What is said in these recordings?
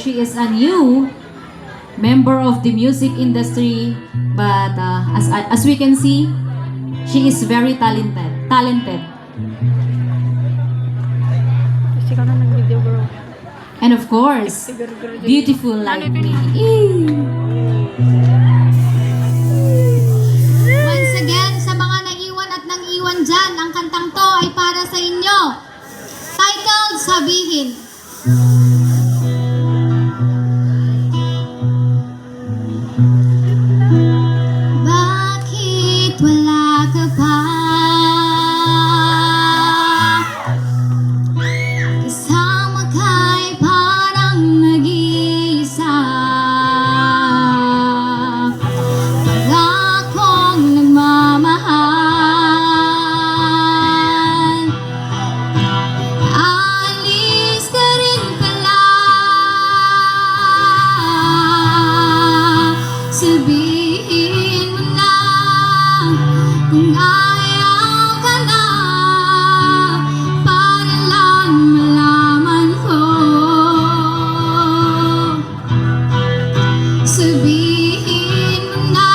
she is a new member of the music industry, but as we can see, she is very talented. Ikaw na nag-video, bro. And of course, beautiful like me. Once again, sa mga naiwan at nang-iwan dyan, ang kantang to ay para sa inyo. Titled, Sabihin. Bakit wala ka pa? Kasama ka'y parang nag-iisa. Pag-akong nagmamahal, alis ka rin pala. Sabihin mo na kung ayaw ka na, para lang malaman ko. Sabihin mo na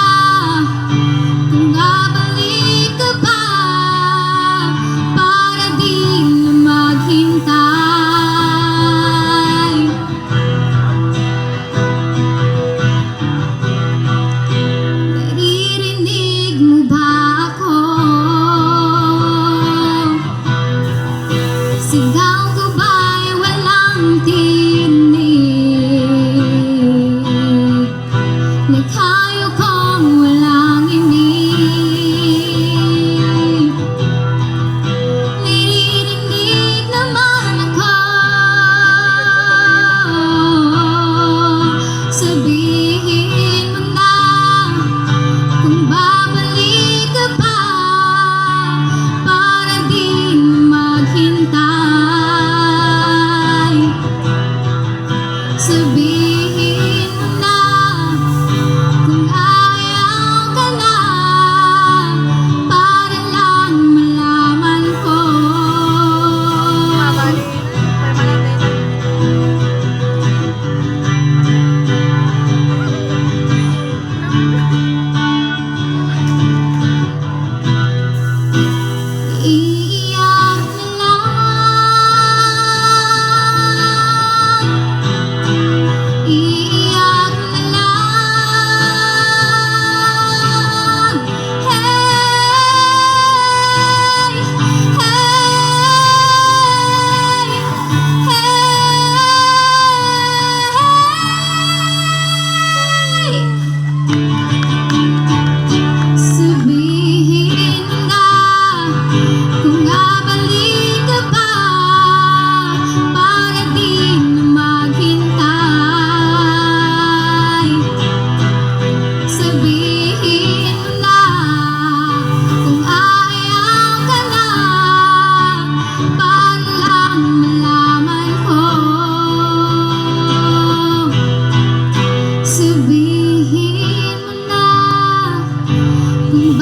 kung babalik ka ba, para di na maghintay. Naririnig mo ba ako? Sigaw ko ba'y walang tinig? Naghayo kong walang imig. Naririnig naman ako. Sabihin mo na kung babalik ka pa, para di na maghintay. Sabihin mo na kung ayaw ka na, para lang malaman ko. Iiyak na lang, iiyak na lang. Hey, hey, sabihin mo na kung babalik ka ba, para di na maghintay. Sabihin mo na kung ayaw ka na, para lang malaman ko. Sabihin mo na kung